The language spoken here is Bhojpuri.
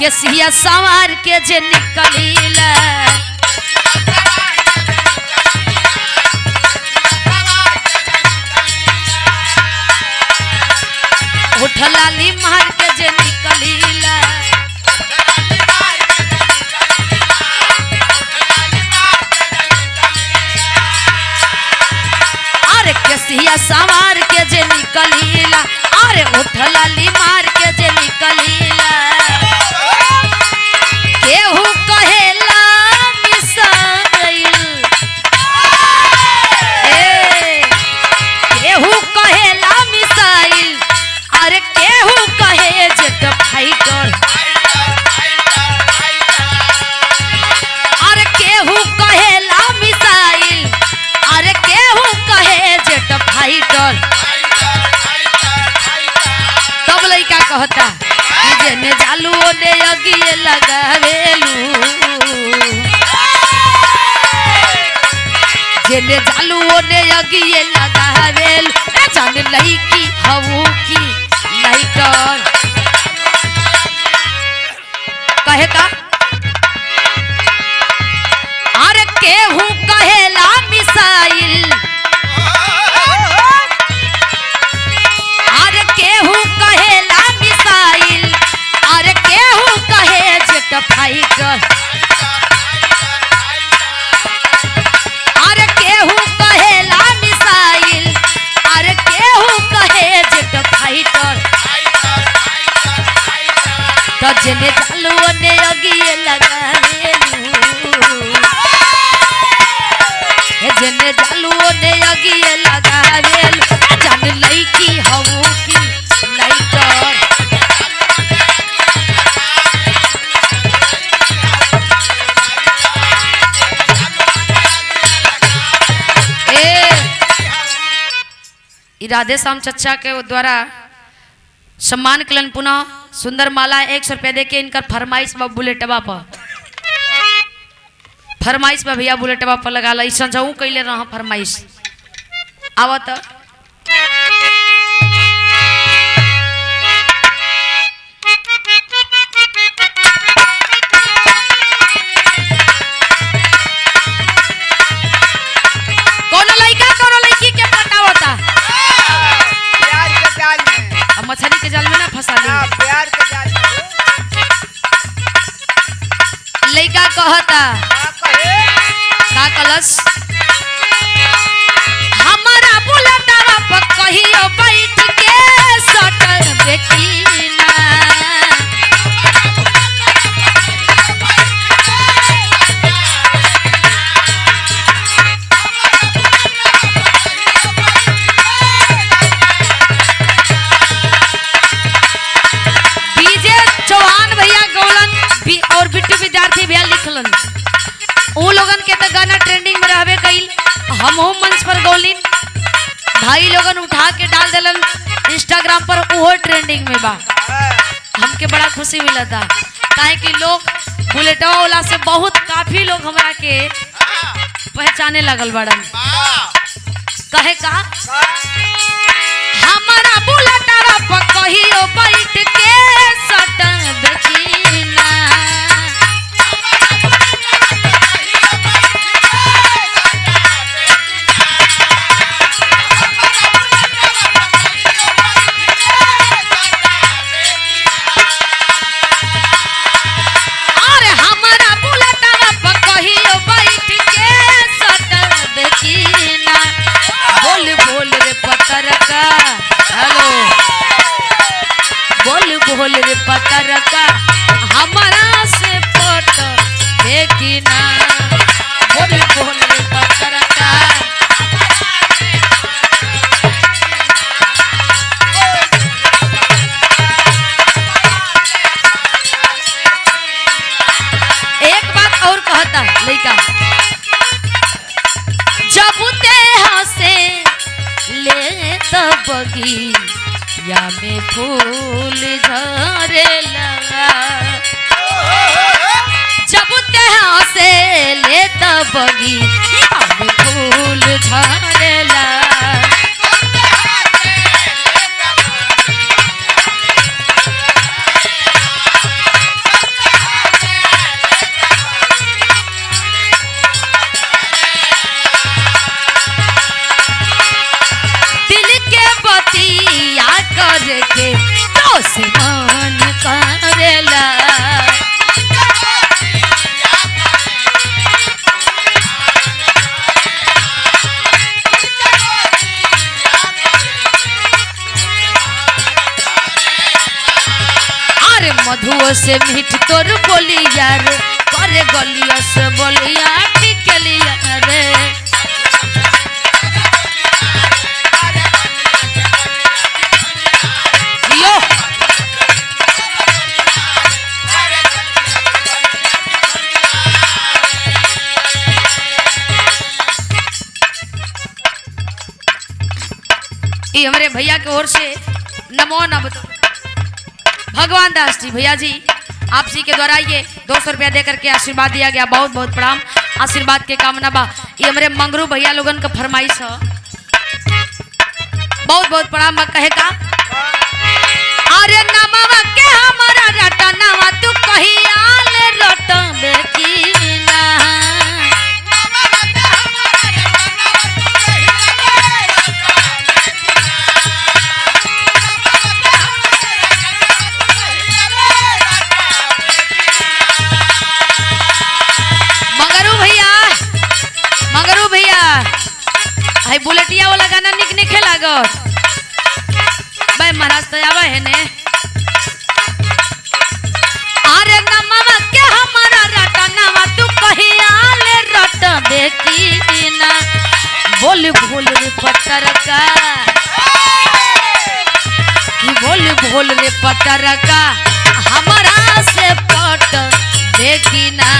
केसिया सवार के जे निकलीला उठलाली मार के जे निकलीला अरे केसिया सवार के जे निकलीला अरे उठलाली मार के जे निकलीला केहू कहेला मिसाइल केहू कहेला मिसाइल अरे केहू कहे जेट फाइटर अरे केहू कहेला मिसाइल अरे केहू कहे जेट फाइटर तब लइका कहता जेने जालू ओने अगिए लगावेलू जेने जालू ओने अगिए लगावेलू जान लइकी हवू की लाइटर कहे का अरे केहू कहेला मिसाइल अरे केहू कहेला मिसाइल अरे केहू कहे जेट फाइटर अरे केहू कहेला मिसाइल अरे केहू कहे जेट फाइटर तो जेने चालू ओने अगिए लगावेलू जेने चालू ओने अगिए लगावेलू जान लइकी हवू की लाइटर राधे श्याम चचा के द्वारा सम्मान कलन पुनः सुंदर माला 100 रुपया दे के इनकर फरमाइश बा बुलेटवा पर फरमाइश बा भैया बुलेटवा पर लगा ला ऐसा जाऊँ कैले रहा फरमाइश आवत कोनो लइका कोनो लइकी के पटावता मछली के जाल में ना फंसा ली प्यार के जाल लइका कहता का कलश हमारा बुलेटवा पर कहियो बैठ के सटल बेकीना और बिट्टू विद्यार्थी भैया लिखलन उ लोगन के तो गाना ट्रेंडिंग में रहबे कइल हम मंच पर गौलिन भाई लोगन उठा के डाल देलन इंस्टाग्राम पर ओहो ट्रेंडिंग में बा हमके बड़ा खुशी मिला था काहे कि लोग बुलेटवा वाला से बहुत काफी लोग हमरा के पहचाने लगल बड़न कहे का हमारा बुलेटवा पर कहियो बैठ के सटन बेकीना बोल रे पतर का हमारा से पट देखी ना बोल रे पतर का एक बात और कहता लइका जब ते हंसे ले तब बगी या में फूल झरे लगा जब तेहा से ले तब बगी या में फूल झरे लगा से मीठ तोर बोलिया रे करे गलिया से बोलिया टिकलिया रे जियो ये हमारे भैया की ओर से नमो नमः भगवान दास जी भैया जी आप जी के द्वारा ये 200 रुपया दे करके आशीर्वाद दिया गया। बहुत बहुत प्रणाम आशीर्वाद के कामना बा। ये हमारे मंगरू भैया लोगन का फरमाइश है। बहुत बहुत प्रणाम बा। कहे का अरे नमवा के हमारा रटनवा तू कहिया ले रटबे की ना भाई बुलेटिया वाला गाना निक निके लागत भाई महाराज तो आवा है ने अरे नमवा के हमारा रटनवा तू कहिया ले रटबे की ना बोल भोल रे पटरका की बोल भोल रे पटरका हमारा से पट देखी ना